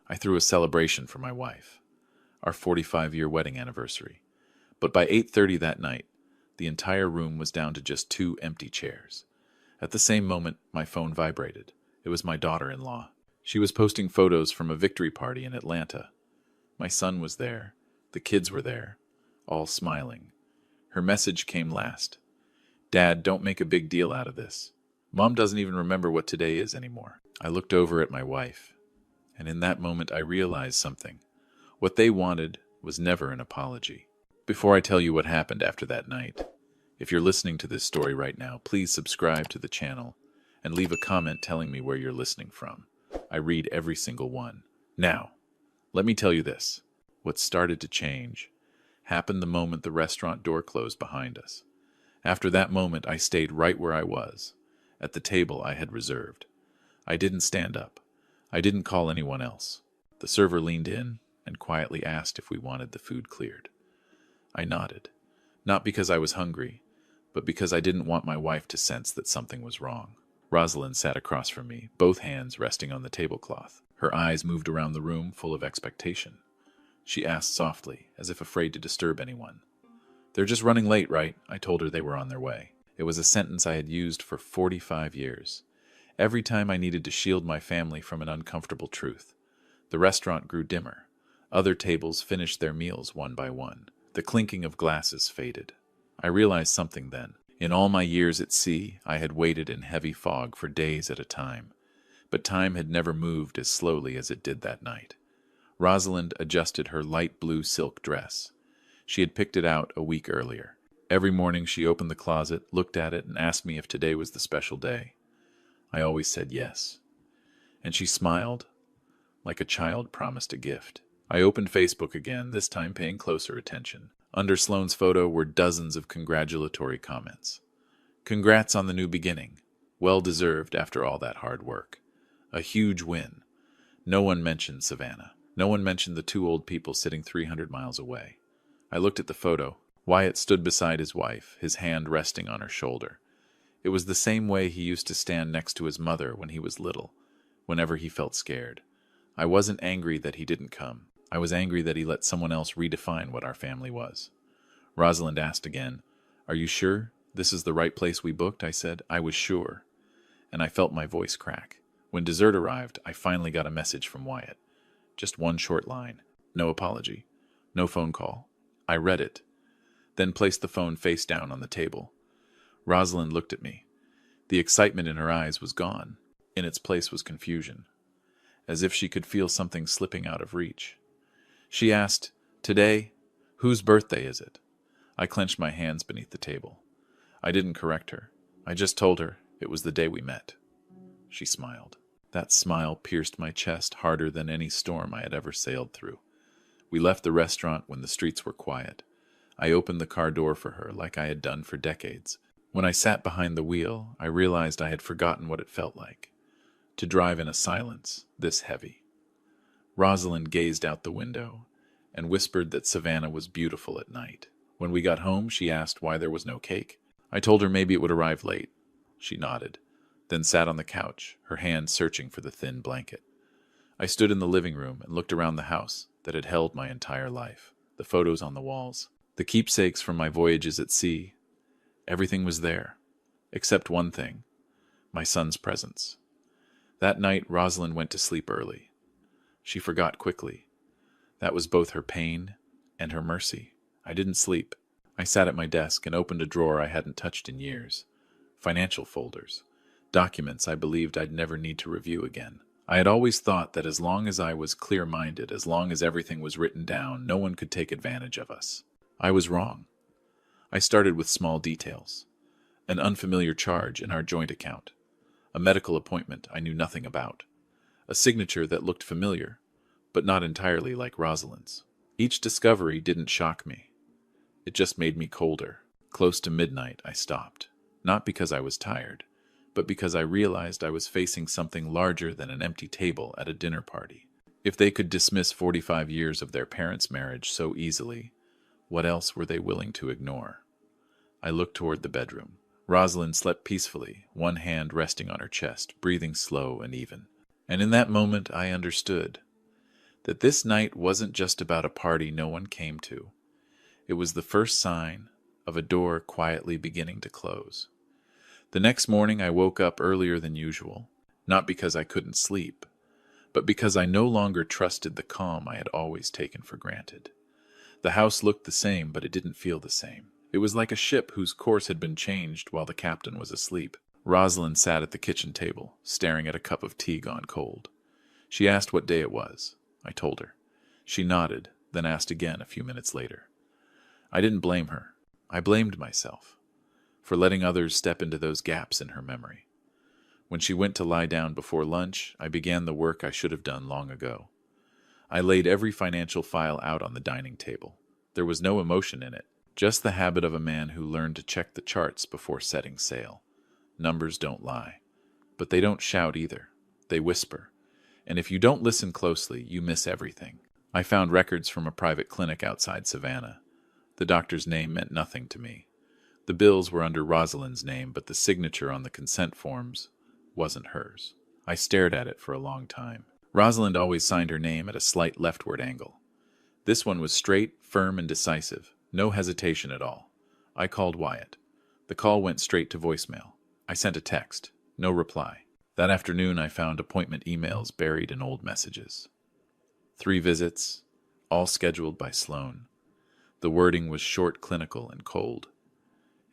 I threw a celebration for my wife, our 45-year wedding anniversary. But by 8:30 that night, the entire room was down to just 2 empty chairs. At the same moment, my phone vibrated. It was my daughter-in-law. She was posting photos from a victory party in Atlanta. My son was there. The kids were there, all smiling. Her message came last. "Dad, don't make a big deal out of this. Mom doesn't even remember what today is anymore." I looked over at my wife, and in that moment I realized something. What they wanted was never an apology. Before I tell you what happened after that night, if you're listening to this story right now, please subscribe to the channel and leave a comment telling me where you're listening from. I read every single one. Now, let me tell you this. What started to change happened the moment the restaurant door closed behind us. After that moment, I stayed right where I was, at the table I had reserved. I didn't stand up. I didn't call anyone else. The server leaned in and quietly asked if we wanted the food cleared. I nodded, not because I was hungry, but because I didn't want my wife to sense that something was wrong. Rosalind sat across from me, both hands resting on the tablecloth. Her eyes moved around the room, full of expectation. She asked softly, as if afraid to disturb anyone. "They're just running late, right?" I told her they were on their way. It was a sentence I had used for 45 years. Every time I needed to shield my family from an uncomfortable truth. The restaurant grew dimmer. Other tables finished their meals one by one. The clinking of glasses faded. I realized something then. In all my years at sea, I had waited in heavy fog for days at a time. But time had never moved as slowly as it did that night. Rosalind adjusted her light blue silk dress. She had picked it out a week earlier. Every morning she opened the closet, looked at it, and asked me if today was the special day. I always said yes. And she smiled, like a child promised a gift. I opened Facebook again, this time paying closer attention. Under Sloane's photo were dozens of congratulatory comments. "Congrats on the new beginning. Well deserved after all that hard work. A huge win." No one mentioned Savannah. No one mentioned the 2 old people sitting 300 miles away. I looked at the photo. Wyatt stood beside his wife, his hand resting on her shoulder. It was the same way he used to stand next to his mother when he was little, whenever he felt scared. I wasn't angry that he didn't come. I was angry that he let someone else redefine what our family was. Rosalind asked again, "Are you sure this is the right place we booked?" I said, "I was sure." And I felt my voice crack. When dessert arrived, I finally got a message from Wyatt. Just one short line. No apology. No phone call. I read it, then placed the phone face down on the table. Rosalind looked at me. The excitement in her eyes was gone. In its place was confusion, as if she could feel something slipping out of reach. She asked, "Today, whose birthday is it?" I clenched my hands beneath the table. I didn't correct her. I just told her it was the day we met. She smiled. That smile pierced my chest harder than any storm I had ever sailed through. We left the restaurant when the streets were quiet. I opened the car door for her like I had done for decades. When I sat behind the wheel, I realized I had forgotten what it felt like to drive in a silence this heavy. Rosalind gazed out the window and whispered that Savannah was beautiful at night. When we got home, she asked why there was no cake. I told her maybe it would arrive late. She nodded, then sat on the couch, her hand searching for the thin blanket. I stood in the living room and looked around the house that had held my entire life. The photos on the walls, the keepsakes from my voyages at sea. Everything was there, except one thing, my son's presence. That night, Rosalind went to sleep early. She forgot quickly. That was both her pain and her mercy. I didn't sleep. I sat at my desk and opened a drawer I hadn't touched in years. Financial folders. Documents I believed I'd never need to review again. I had always thought that as long as I was clear-minded, as long as everything was written down, no one could take advantage of us. I was wrong. I started with small details. An unfamiliar charge in our joint account. A medical appointment I knew nothing about. A signature that looked familiar, but not entirely like Rosalind's. Each discovery didn't shock me. It just made me colder. Close to midnight, I stopped. Not because I was tired, but because I realized I was facing something larger than an empty table at a dinner party. If they could dismiss 45 years of their parents' marriage so easily, what else were they willing to ignore? I looked toward the bedroom. Rosalind slept peacefully, one hand resting on her chest, breathing slow and even. And in that moment I understood. that this night wasn't just about a party no one came to. It was the first sign of a door quietly beginning to close. The next morning I woke up earlier than usual, not because I couldn't sleep, but because I no longer trusted the calm I had always taken for granted. The house looked the same, but it didn't feel the same. It was like a ship whose course had been changed while the captain was asleep. Rosalind sat at the kitchen table, staring at a cup of tea gone cold. She asked what day it was. I told her. She nodded, then asked again a few minutes later. I didn't blame her. I blamed myself for letting others step into those gaps in her memory. When she went to lie down before lunch, I began the work I should have done long ago. I laid every financial file out on the dining table. There was no emotion in it, just the habit of a man who learned to check the charts before setting sail. Numbers don't lie, but they don't shout either. They whisper. And if you don't listen closely, you miss everything. I found records from a private clinic outside Savannah. The doctor's name meant nothing to me. The bills were under Rosalind's name, but the signature on the consent forms wasn't hers. I stared at it for a long time. Rosalind always signed her name at a slight leftward angle. This one was straight, firm, and decisive. No hesitation at all. I called Wyatt. The call went straight to voicemail. I sent a text. No reply. That afternoon I found appointment emails buried in old messages. 3 visits, all scheduled by Sloane. The wording was short, clinical, and cold.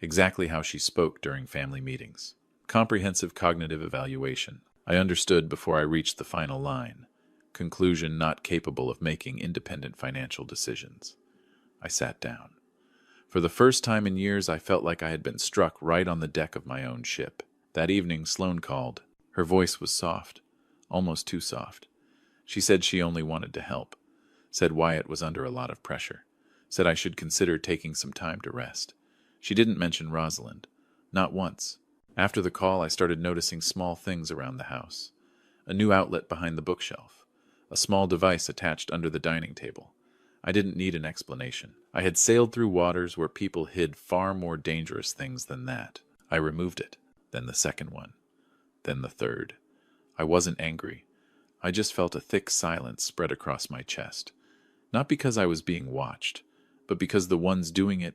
Exactly how she spoke during family meetings. Comprehensive cognitive evaluation. I understood before I reached the final line. Conclusion not capable of making independent financial decisions. I sat down. For the first time in years, I felt like I had been struck right on the deck of my own ship. That evening, Sloane called. Her voice was soft, almost too soft. She said she only wanted to help. Said Wyatt was under a lot of pressure. Said I should consider taking some time to rest. She didn't mention Rosalind. Not once. After the call, I started noticing small things around the house. A new outlet behind the bookshelf. A small device attached under the dining table. I didn't need an explanation. I had sailed through waters where people hid far more dangerous things than that. I removed it. Then the second one. Then the third. I wasn't angry. I just felt a thick silence spread across my chest. Not because I was being watched, but because the ones doing it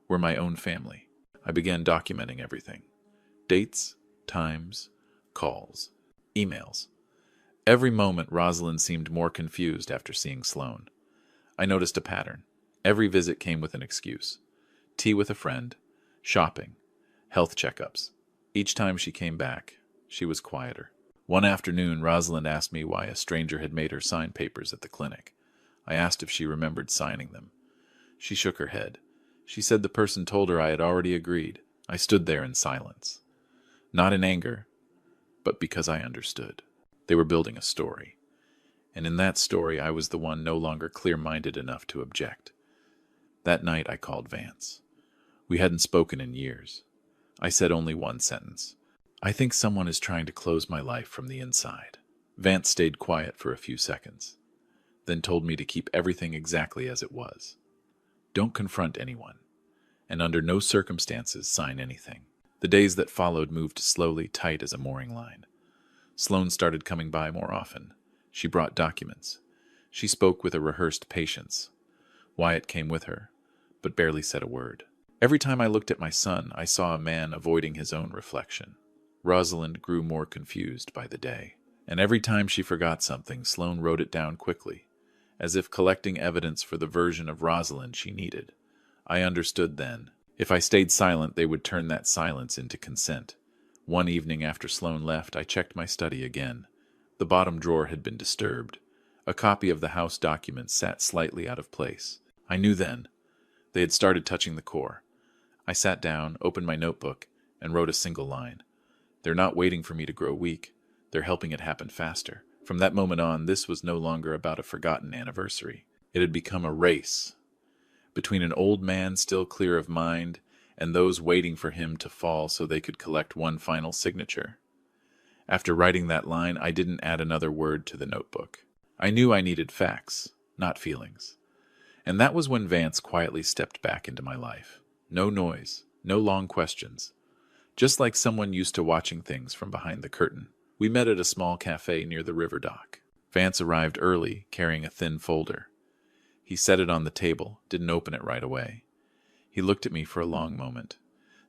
were my own family. I began documenting everything. Dates, times, calls, emails. Every moment Rosalind seemed more confused after seeing Sloane. I noticed a pattern. Every visit came with an excuse. Tea with a friend, shopping, health checkups. Each time she came back, she was quieter. One afternoon, Rosalind asked me why a stranger had made her sign papers at the clinic. I asked if she remembered signing them. She shook her head. She said the person told her I had already agreed. I stood there in silence. Not in anger, but because I understood. They were building a story. And in that story, I was the one no longer clear-minded enough to object. That night, I called Vance. We hadn't spoken in years. I said only one sentence. I think someone is trying to close my life from the inside. Vance stayed quiet for a few seconds, then told me to keep everything exactly as it was. Don't confront anyone, and under no circumstances sign anything. The days that followed moved slowly, tight as a mooring line. Sloane started coming by more often. She brought documents. She spoke with a rehearsed patience. Wyatt came with her, but barely said a word. Every time I looked at my son, I saw a man avoiding his own reflection. Rosalind grew more confused by the day, and every time she forgot something, Sloane wrote it down quickly, as if collecting evidence for the version of Rosalind she needed. I understood then. If I stayed silent, they would turn that silence into consent. One evening after Sloane left, I checked my study again. The bottom drawer had been disturbed. A copy of the house documents sat slightly out of place. I knew then. They had started touching the core. I sat down, opened my notebook, and wrote a single line. They're not waiting for me to grow weak. They're helping it happen faster. From that moment on, this was no longer about a forgotten anniversary. It had become a race between an old man still clear of mind and those waiting for him to fall so they could collect one final signature. After writing that line, I didn't add another word to the notebook. I knew I needed facts, not feelings. And that was when Vance quietly stepped back into my life. No noise, no long questions. Just like someone used to watching things from behind the curtain. We met at a small cafe near the river dock. Vance arrived early, carrying a thin folder. He set it on the table, didn't open it right away. He looked at me for a long moment,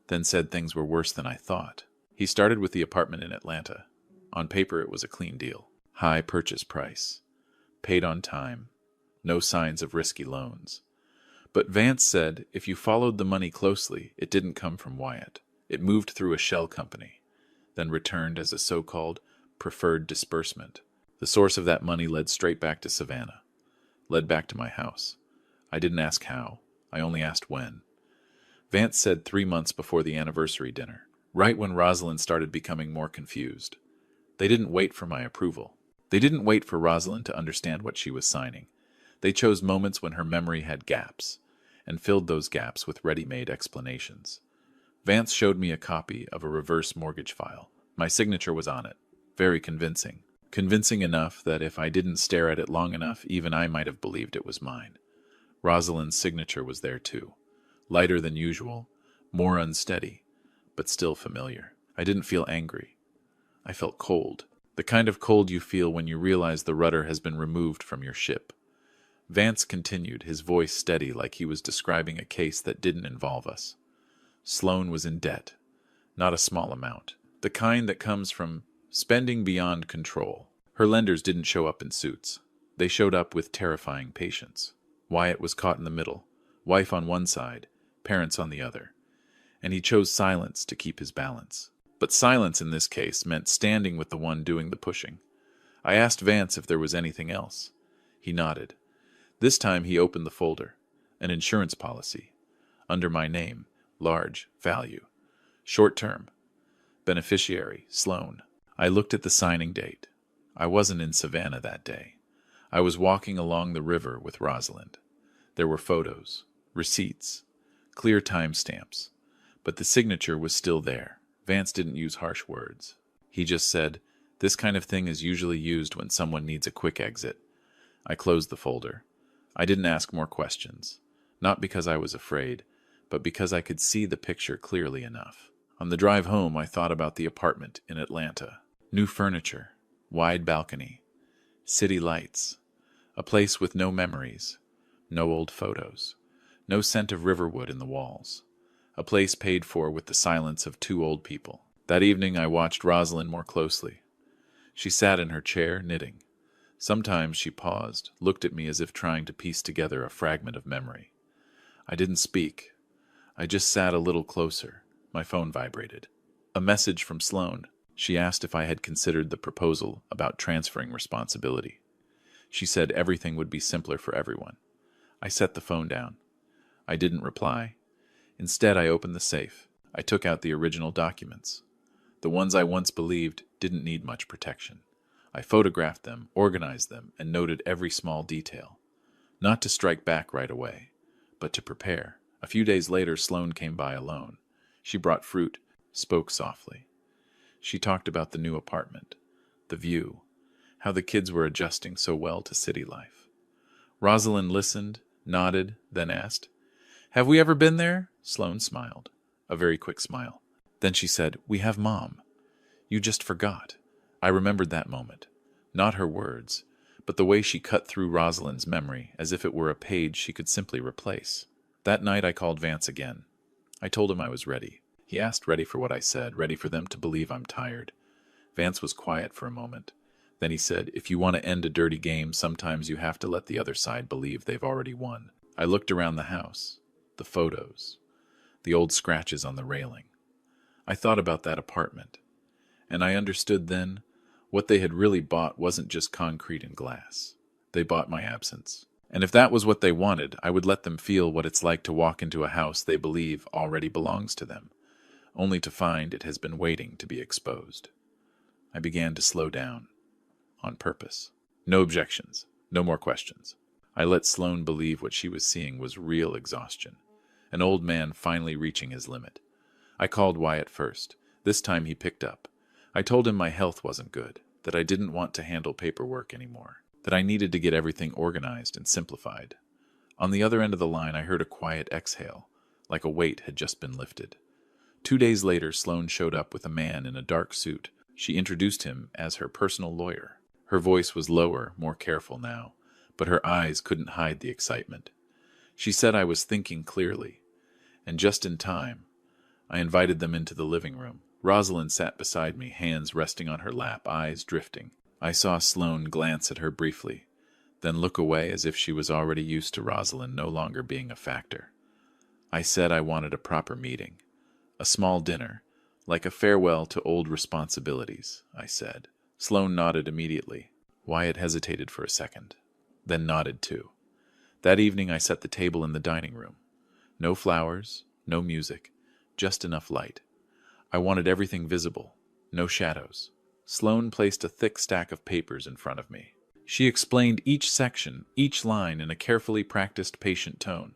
then said things were worse than I thought. He started with the apartment in Atlanta. On paper, it was a clean deal. High purchase price. Paid on time. No signs of risky loans. But Vance said if you followed the money closely, it didn't come from Wyatt. It moved through a shell company, then returned as a so-called preferred disbursement. The source of that money led straight back to Savannah. Led back to my house. I didn't ask how. I only asked when. Vance said 3 months before the anniversary dinner, right when Rosalind started becoming more confused. They didn't wait for my approval. They didn't wait for Rosalind to understand what she was signing. They chose moments when her memory had gaps, and filled those gaps with ready-made explanations. Vance showed me a copy of a reverse mortgage file. My signature was on it. Very convincing. Convincing enough that if I didn't stare at it long enough, even I might have believed it was mine. Rosalind's signature was there too. Lighter than usual, more unsteady, but still familiar. I didn't feel angry. I felt cold. The kind of cold you feel when you realize the rudder has been removed from your ship. Vance continued, his voice steady like he was describing a case that didn't involve us. Sloane was in debt. Not a small amount. The kind that comes from spending beyond control. Her lenders didn't show up in suits. They showed up with terrifying patience. Wyatt was caught in the middle. Wife on one side, parents on the other. And he chose silence to keep his balance. But silence in this case meant standing with the one doing the pushing. I asked Vance if there was anything else. He nodded. This time he opened the folder. An insurance policy. Under my name. Large. Value. Short term. Beneficiary. Sloane. I looked at the signing date. I wasn't in Savannah that day. I was walking along the river with Rosalind. There were photos. Receipts. Clear timestamps. But the signature was still there. Vance didn't use harsh words. He just said, "This kind of thing is usually used when someone needs a quick exit." I closed the folder. I didn't ask more questions. Not because I was afraid, but because I could see the picture clearly enough. On the drive home, I thought about the apartment in Atlanta. New furniture. Wide balcony. City lights. A place with no memories. No old photos. No scent of riverwood in the walls. A place paid for with the silence of 2 old people. That evening I watched Rosalind more closely. She sat in her chair, knitting. Sometimes she paused, looked at me as if trying to piece together a fragment of memory. I didn't speak. I just sat a little closer. My phone vibrated. A message from Sloane. She asked if I had considered the proposal about transferring responsibility. She said everything would be simpler for everyone. I set the phone down. I didn't reply. Instead, I opened the safe. I took out the original documents. The ones I once believed didn't need much protection. I photographed them, organized them, and noted every small detail. Not to strike back right away, but to prepare. A few days later, Sloane came by alone. She brought fruit, spoke softly. She talked about the new apartment, the view, how the kids were adjusting so well to city life. Rosalind listened, nodded, then asked, "Have we ever been there?" Sloane smiled, a very quick smile. Then she said, "We have Mom. You just forgot." I remembered that moment. Not her words, but the way she cut through Rosalind's memory as if it were a page she could simply replace. That night I called Vance again. I told him I was ready. He asked, ready for what I said, ready for them to believe I'm tired. Vance was quiet for a moment. Then he said, "If you want to end a dirty game, sometimes you have to let the other side believe they've already won." I looked around the house. The photos. The old scratches on the railing. I thought about that apartment. And I understood then, what they had really bought wasn't just concrete and glass. They bought my absence. And if that was what they wanted, I would let them feel what it's like to walk into a house they believe already belongs to them, only to find it has been waiting to be exposed. I began to slow down. On purpose. No objections. No more questions. I let Sloane believe what she was seeing was real exhaustion. An old man finally reaching his limit. I called Wyatt first. This time he picked up. I told him my health wasn't good, that I didn't want to handle paperwork anymore, that I needed to get everything organized and simplified. On the other end of the line, I heard a quiet exhale, like a weight had just been lifted. 2 days later, Sloane showed up with a man in a dark suit. She introduced him as her personal lawyer. Her voice was lower, more careful now, but her eyes couldn't hide the excitement. She said I was thinking clearly, and just in time, I invited them into the living room. Rosalind sat beside me, hands resting on her lap, eyes drifting. I saw Sloane glance at her briefly, then look away as if she was already used to Rosalind no longer being a factor. I said I wanted a proper meeting, a small dinner, like a farewell to old responsibilities, I said. Sloane nodded immediately. Wyatt hesitated for a second, then nodded too. That evening I set the table in the dining room. No flowers, no music, just enough light. I wanted everything visible, no shadows. Sloane placed a thick stack of papers in front of me. She explained each section, each line in a carefully practiced, patient tone.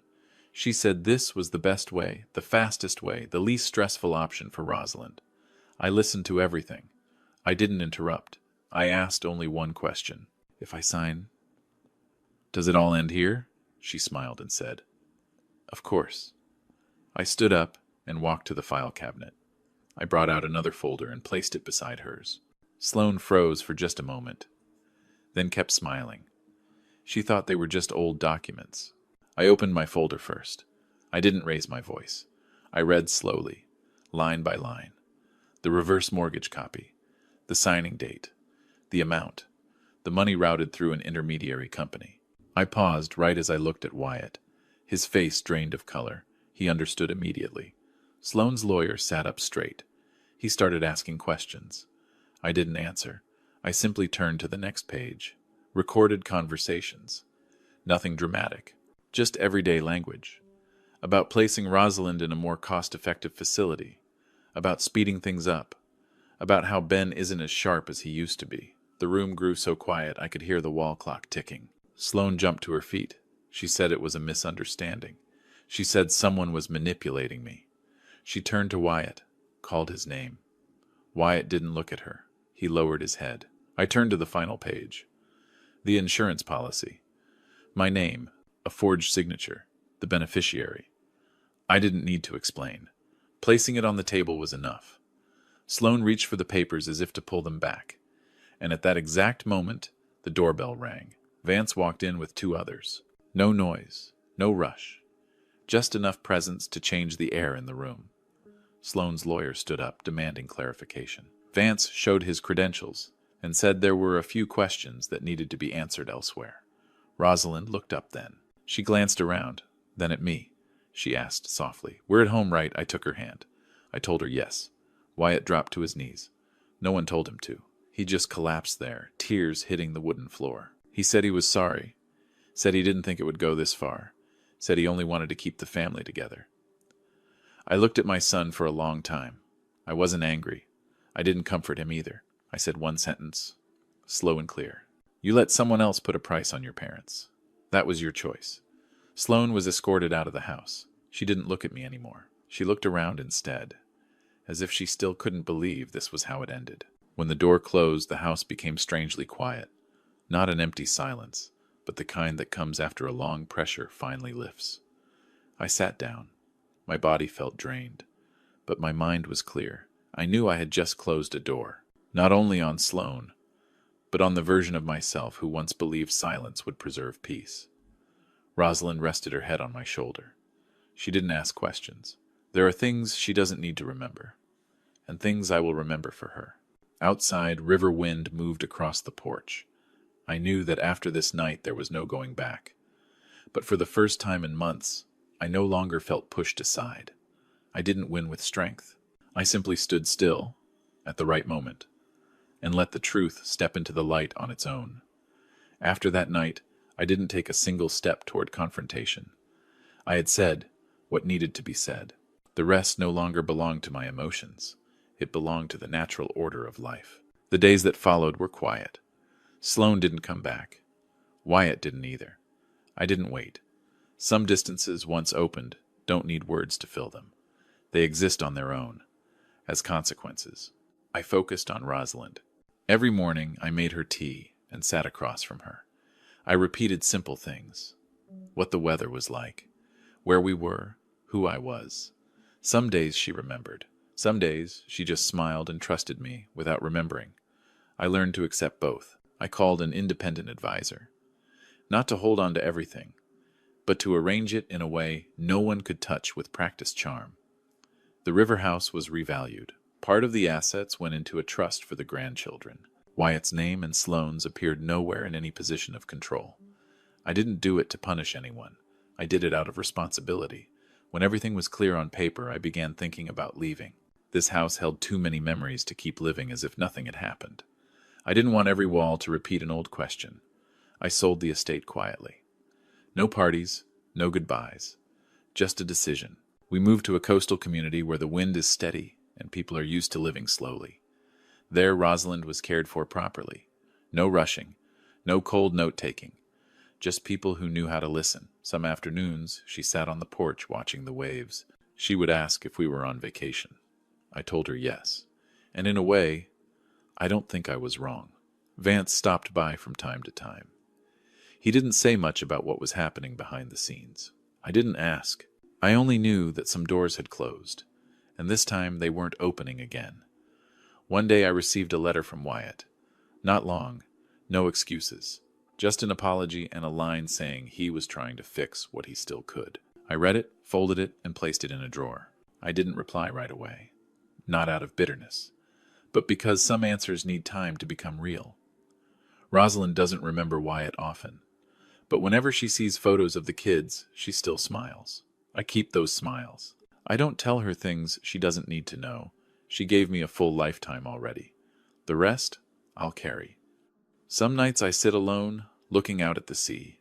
She said this was the best way, the fastest way, the least stressful option for Rosalind. I listened to everything. I didn't interrupt. I asked only one question. If I sign, does it all end here? She smiled and said, Of course. I stood up and walked to the file cabinet. I brought out another folder and placed it beside hers. Sloane froze for just a moment, then kept smiling. She thought they were just old documents. I opened my folder first. I didn't raise my voice. I read slowly, line by line. The reverse mortgage copy, the signing date, the amount, the money routed through an intermediary company. I paused right as I looked at Wyatt. His face drained of color. He understood immediately. Sloane's lawyer sat up straight. He started asking questions. I didn't answer. I simply turned to the next page. Recorded conversations. Nothing dramatic. Just everyday language. About placing Rosalind in a more cost-effective facility. About speeding things up. About how Ben isn't as sharp as he used to be. The room grew so quiet I could hear the wall clock ticking. Sloane jumped to her feet. She said it was a misunderstanding. She said someone was manipulating me. She turned to Wyatt, called his name. Wyatt didn't look at her. He lowered his head. I turned to the final page. The insurance policy. My name, a forged signature, the beneficiary. I didn't need to explain. Placing it on the table was enough. Sloane reached for the papers as if to pull them back, and at that exact moment, the doorbell rang. Vance walked in with two others. No noise, no rush, just enough presence to change the air in the room. Sloane's lawyer stood up, demanding clarification. Vance showed his credentials and said there were a few questions that needed to be answered elsewhere. Rosalind looked up then. She glanced around, then at me. She asked softly, "We're at home, right?" I took her hand. I told her yes. Wyatt dropped to his knees. No one told him to. He just collapsed there, tears hitting the wooden floor. He said he was sorry. Said he didn't think it would go this far. Said he only wanted to keep the family together. I looked at my son for a long time. I wasn't angry. I didn't comfort him either. I said one sentence, slow and clear. You let someone else put a price on your parents. That was your choice. Sloane was escorted out of the house. She didn't look at me anymore. She looked around instead, as if she still couldn't believe this was how it ended. When the door closed, the house became strangely quiet. Not an empty silence, but the kind that comes after a long pressure finally lifts. I sat down. My body felt drained, but my mind was clear. I knew I had just closed a door, not only on Sloane, but on the version of myself who once believed silence would preserve peace. Rosalind rested her head on my shoulder. She didn't ask questions. There are things she doesn't need to remember, and things I will remember for her. Outside, river wind moved across the porch. I knew that after this night there was no going back. But for the first time in months, I no longer felt pushed aside. I didn't win with strength. I simply stood still, at the right moment, and let the truth step into the light on its own. After that night, I didn't take a single step toward confrontation. I had said what needed to be said. The rest no longer belonged to my emotions. It belonged to the natural order of life. The days that followed were quiet. Sloane didn't come back. Wyatt didn't either. I didn't wait. Some distances, once opened, don't need words to fill them. They exist on their own, as consequences. I focused on Rosalind. Every morning I made her tea and sat across from her. I repeated simple things. What the weather was like, where we were, who I was. Some days she remembered. Some days she just smiled and trusted me without remembering. I learned to accept both. I called an independent advisor, not to hold on to everything, but to arrange it in a way no one could touch with practiced charm. The river house was revalued. Part of the assets went into a trust for the grandchildren. Wyatt's name and Sloane's appeared nowhere in any position of control. I didn't do it to punish anyone. I did it out of responsibility. When everything was clear on paper, I began thinking about leaving. This house held too many memories to keep living as if nothing had happened. I didn't want every wall to repeat an old question. I sold the estate quietly. No parties, no goodbyes. Just a decision. We moved to a coastal community where the wind is steady and people are used to living slowly. There, Rosalind was cared for properly. No rushing, no cold note-taking. Just people who knew how to listen. Some afternoons, she sat on the porch watching the waves. She would ask if we were on vacation. I told her yes. And in a way, I don't think I was wrong. Vance stopped by from time to time. He didn't say much about what was happening behind the scenes. I didn't ask. I only knew that some doors had closed, and this time they weren't opening again. One day I received a letter from Wyatt. Not long, no excuses. Just an apology and a line saying he was trying to fix what he still could. I read it, folded it, and placed it in a drawer. I didn't reply right away. Not out of bitterness, but because some answers need time to become real. Rosalind doesn't remember Wyatt often, but whenever she sees photos of the kids, she still smiles. I keep those smiles. I don't tell her things she doesn't need to know. She gave me a full lifetime already. The rest, I'll carry. Some nights I sit alone, looking out at the sea.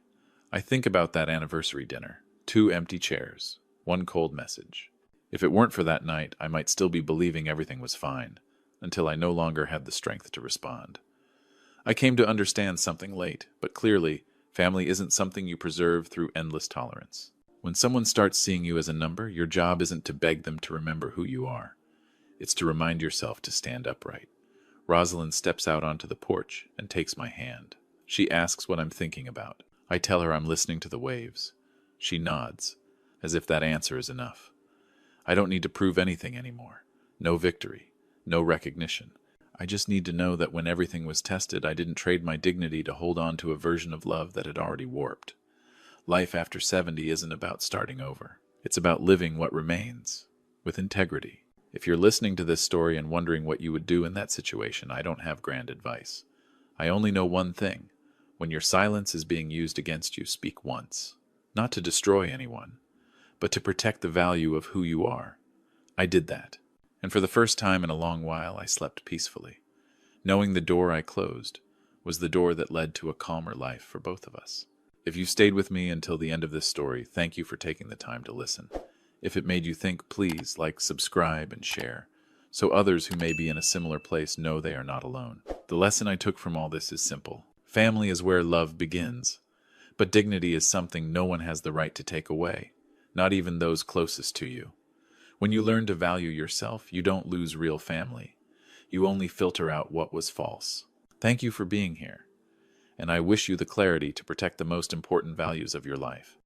I think about that anniversary dinner. 2 empty chairs, 1 cold message. If it weren't for that night, I might still be believing everything was fine, until I no longer had the strength to respond. I came to understand something late, but clearly, family isn't something you preserve through endless tolerance. When someone starts seeing you as a number, your job isn't to beg them to remember who you are. It's to remind yourself to stand upright. Rosalind steps out onto the porch and takes my hand. She asks what I'm thinking about. I tell her I'm listening to the waves. She nods, as if that answer is enough. I don't need to prove anything anymore. No victory, no recognition. I just need to know that when everything was tested, I didn't trade my dignity to hold on to a version of love that had already warped. Life after 70 isn't about starting over. It's about living what remains, with integrity. If you're listening to this story and wondering what you would do in that situation, I don't have grand advice. I only know one thing. When your silence is being used against you, speak once. Not to destroy anyone, but to protect the value of who you are. I did that. And for the first time in a long while, I slept peacefully. Knowing the door I closed was the door that led to a calmer life for both of us. If you stayed with me until the end of this story, thank you for taking the time to listen. If it made you think, please like, subscribe, and share, so others who may be in a similar place know they are not alone. The lesson I took from all this is simple. Family is where love begins, but dignity is something no one has the right to take away, not even those closest to you. When you learn to value yourself, you don't lose real family. You only filter out what was false. Thank you for being here, and I wish you the clarity to protect the most important values of your life.